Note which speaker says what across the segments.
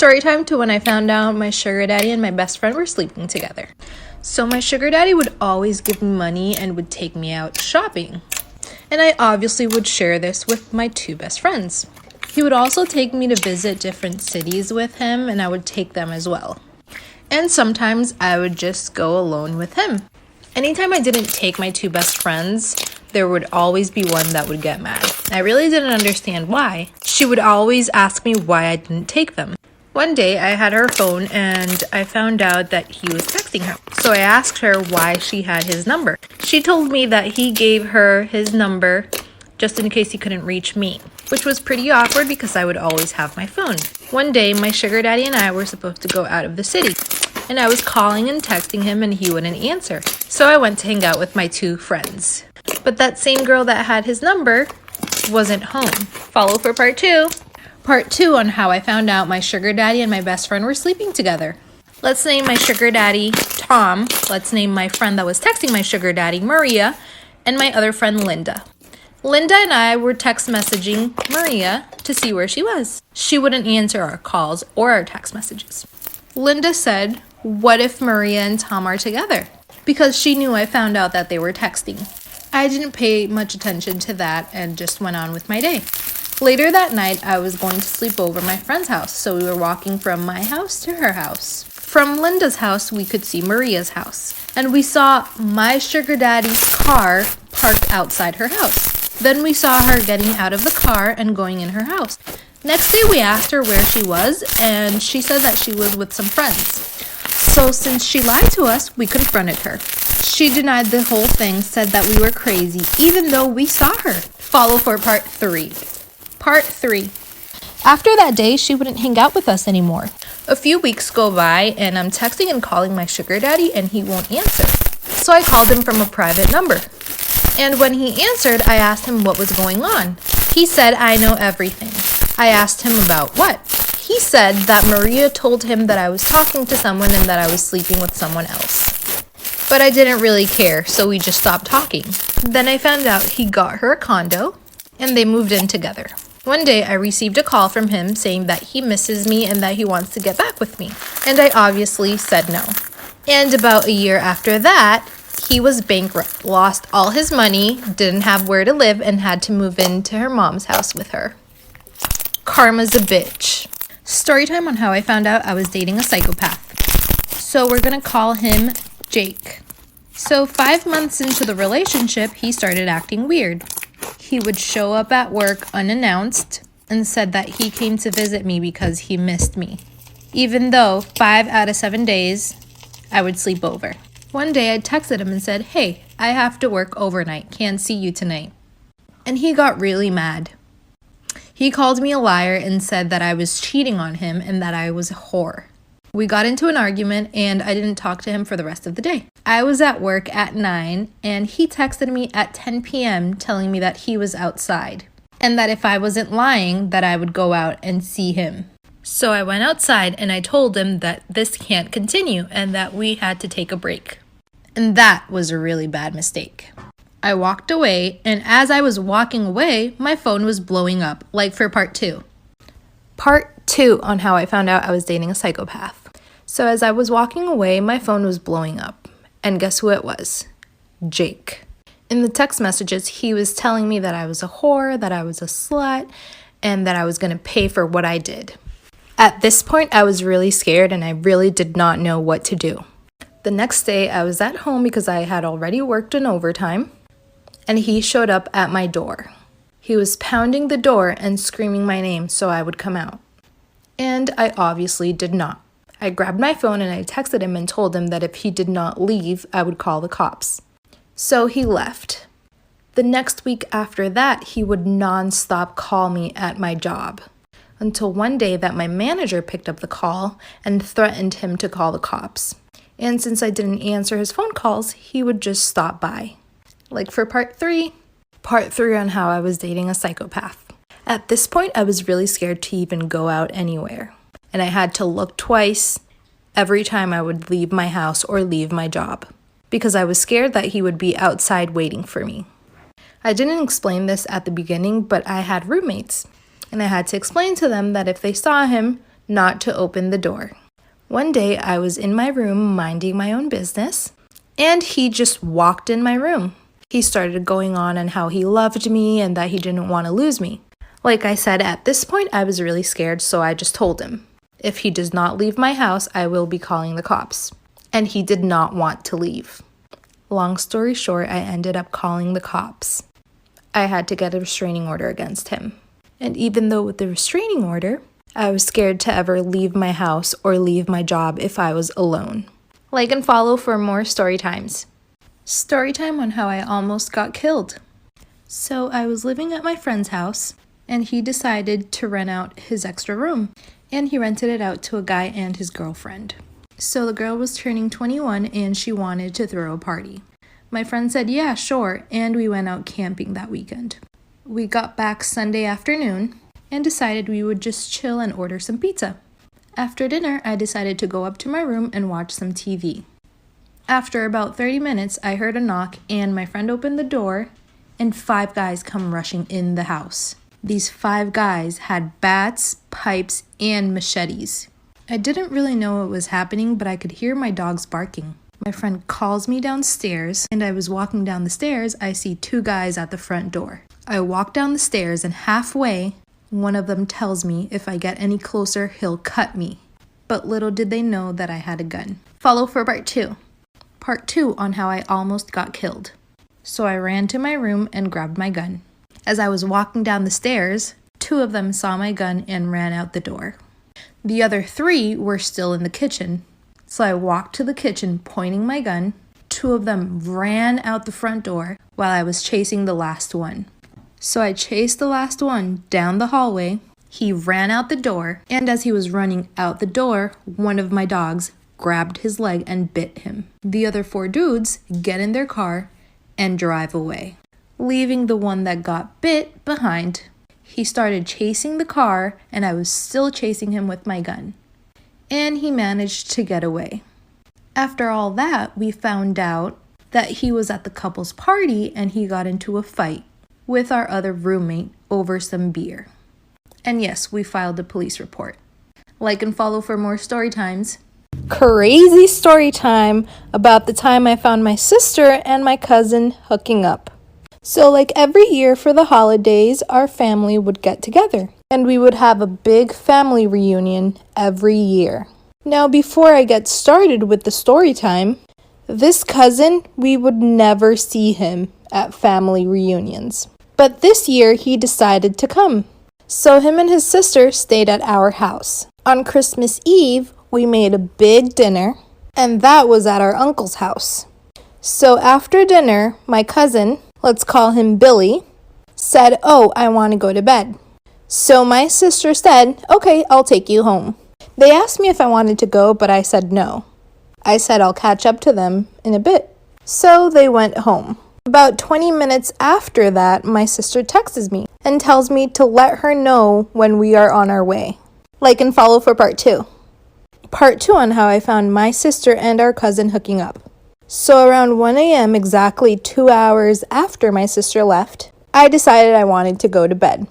Speaker 1: Story time to when I found out my sugar daddy and my best friend were sleeping together. So my sugar daddy would always give me money and would take me out shopping. And I obviously would share this with my two best friends. He would also take me to visit different cities with him, and I would take them as well. And sometimes I would just go alone with him. Anytime I didn't take my two best friends, there would always be one that would get mad. I really didn't understand why. She would always ask me why I didn't take them. One day I had her phone and I found out that he was texting her. So I asked her why she had his number. She told me that he gave her his number just in case he couldn't reach me, which was pretty awkward because I would always have my phone. One day my sugar daddy and I were supposed to go out of the city, and I was calling and texting him and he wouldn't answer. So I went to hang out with my two friends. But that same girl that had his number wasn't home. Follow for part 2. Part 2 on how I found out my sugar daddy and my best friend were sleeping together. Let's name my sugar daddy Tom. Let's name my friend that was texting my sugar daddy Maria, and my other friend Linda. Linda and I were text messaging Maria to see where she was. She wouldn't answer our calls or our text messages. Linda said, "What if Maria and Tom are together?" Because she knew I found out that they were texting. I didn't pay much attention to that and just went on with my day. Later that night, I was going to sleep over my friend's house, so we were walking from my house to her house. From Linda's house, we could see Maria's house, and we saw my sugar daddy's car parked outside her house. Then we saw her getting out of the car and going in her house. Next day, we asked her where she was, and she said that she was with some friends. So since she lied to us, we confronted her. She denied the whole thing, said that we were crazy, even though we saw her. Follow for part 3. Part 3. After that day, she wouldn't hang out with us anymore. A few weeks go by, and I'm texting and calling my sugar daddy, and he won't answer. So I called him from a private number. And when he answered, I asked him what was going on. He said, "I know everything." I asked him about what. He said that Maria told him that I was talking to someone and that I was sleeping with someone else. But I didn't really care, so we just stopped talking. Then I found out he got her a condo, and they moved in together. One day, I received a call from him saying that he misses me and that he wants to get back with me. And I obviously said no. And about a year after that, he was bankrupt, lost all his money, didn't have where to live, and had to move into her mom's house with her. Karma's a bitch. Story time on how I found out I was dating a psychopath. So we're gonna call him Jake. So 5 months into the relationship, he started acting weird. He would show up at work unannounced and said that he came to visit me because he missed me, even though 5 out of 7 days I would sleep over. One day I texted him and said, "Hey, I have to work overnight, can't see you tonight." And he got really mad. He called me a liar and said that I was cheating on him and that I was a whore. We got into an argument and I didn't talk to him for the rest of the day. I was at work at 9 and he texted me at 10 p.m. telling me that he was outside and that if I wasn't lying that I would go out and see him. So I went outside and I told him that this can't continue and that we had to take a break. And that was a really bad mistake. I walked away, and as I was walking away, my phone was blowing up, like for part 2. Part 2 on how I found out I was dating a psychopath. So as I was walking away, my phone was blowing up. And guess who it was? Jake. In the text messages, he was telling me that I was a whore, that I was a slut, and that I was going to pay for what I did. At this point, I was really scared and I really did not know what to do. The next day, I was at home because I had already worked in overtime, and he showed up at my door. He was pounding the door and screaming my name so I would come out. And I obviously did not. I grabbed my phone and I texted him and told him that if he did not leave, I would call the cops. So he left. The next week after that, he would non-stop call me at my job. Until one day that my manager picked up the call and threatened him to call the cops. And since I didn't answer his phone calls, he would just stop by. Like for part 3. Part 3 on how I was dating a psychopath. At this point, I was really scared to even go out anywhere. And I had to look twice every time I would leave my house or leave my job. Because I was scared that he would be outside waiting for me. I didn't explain this at the beginning, but I had roommates. And I had to explain to them that if they saw him, not to open the door. One day I was in my room minding my own business, and he just walked in my room. He started going on how he loved me and that he didn't want to lose me. Like I said, at this point I was really scared, so I just told him, if he does not leave my house, I will be calling the cops. And he did not want to leave. Long story short, I ended up calling the cops. I had to get a restraining order against him. And even though with the restraining order, I was scared to ever leave my house or leave my job if I was alone. Like and follow for more story times. Story time on how I almost got killed. So I was living at my friend's house, and he decided to rent out his extra room. And he rented it out to a guy and his girlfriend. So the girl was turning 21 and she wanted to throw a party. My friend said, yeah, sure, and we went out camping that weekend. We got back Sunday afternoon and decided we would just chill and order some pizza. After dinner, I decided to go up to my room and watch some TV. After about 30 minutes, I heard a knock and my friend opened the door and 5 guys come rushing in the house. These 5 guys had bats, pipes, and machetes. I didn't really know what was happening, but I could hear my dogs barking. My friend calls me downstairs, and I was walking down the stairs. I see 2 guys at the front door. I walk down the stairs, and halfway, one of them tells me if I get any closer, he'll cut me. But little did they know that I had a gun. Follow for part 2. Part 2 on how I almost got killed. So I ran to my room and grabbed my gun. As I was walking down the stairs, 2 of them saw my gun and ran out the door. The other 3 were still in the kitchen. So I walked to the kitchen pointing my gun. 2 of them ran out the front door while I was chasing the last one. So I chased the last one down the hallway. He ran out the door, and as he was running out the door, one of my dogs grabbed his leg and bit him. The other 4 dudes get in their car and drive away, leaving the one that got bit behind. He started chasing the car, and I was still chasing him with my gun. And he managed to get away. After all that, we found out that he was at the couple's party and he got into a fight with our other roommate over some beer. And yes, we filed a police report. Like and follow for more story times. Crazy story time about the time I found my sister and my cousin hooking up. So like every year for the holidays, our family would get together and we would have a big family reunion every year. Now before I get started with the story time, this cousin, we would never see him at family reunions. But this year he decided to come. So him and his sister stayed at our house. On Christmas Eve, we made a big dinner, and that was at our uncle's house. So after dinner, my cousin, let's call him Billy, said, "Oh, I want to go to bed." So my sister said, "Okay, I'll take you home." They asked me if I wanted to go, but I said no. I said I'll catch up to them in a bit. So they went home. About 20 minutes after that, my sister texts me and tells me to let her know when we are on our way. Like and follow for part 2. Part 2 on how I found my sister and our cousin hooking up. So around 1 a.m., exactly 2 hours after my sister left, I decided I wanted to go to bed.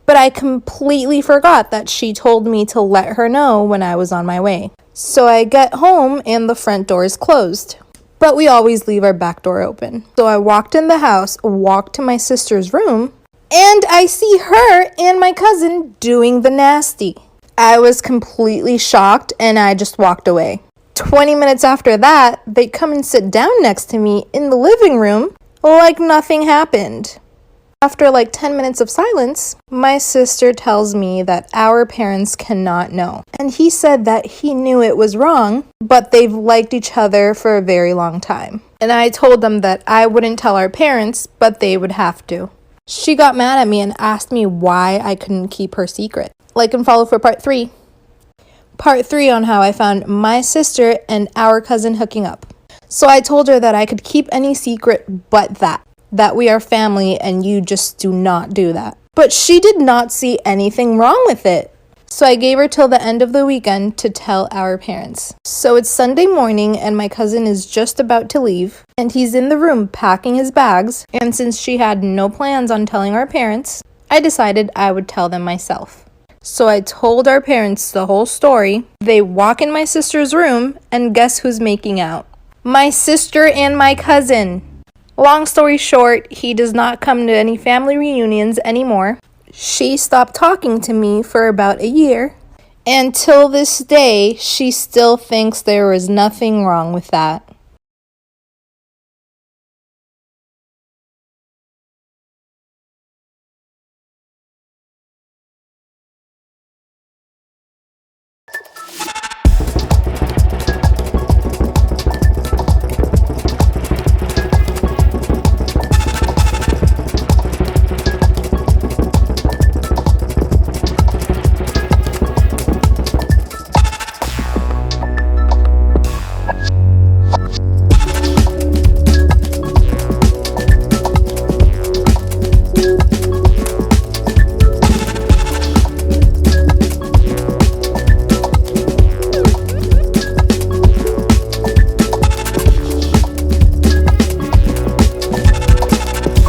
Speaker 1: But I completely forgot that she told me to let her know when I was on my way. So I get home and the front door is closed. But we always leave our back door open. So I walked in the house, walked to my sister's room, and I see her and my cousin doing the nasty. I was completely shocked and I just walked away. 20 minutes after that, they come and sit down next to me in the living room like nothing happened. After like 10 minutes of silence, my sister tells me that our parents cannot know. And he said that he knew it was wrong, but they've liked each other for a very long time. And I told them that I wouldn't tell our parents, but they would have to. She got mad at me and asked me why I couldn't keep her secret. Like and follow for part 3. Part 3 on how I found my sister and our cousin hooking up. So I told her that I could keep any secret but that we are family and you just do not do that. But she did not see anything wrong with it. So I gave her till the end of the weekend to tell our parents. So it's Sunday morning and my cousin is just about to leave and he's in the room packing his bags. And since she had no plans on telling our parents, I decided I would tell them myself. So I told our parents the whole story. They walk in my sister's room, and guess who's making out? My sister and my cousin. Long story short, he does not come to any family reunions anymore. She stopped talking to me for about a year. And till this day, she still thinks there was nothing wrong with that.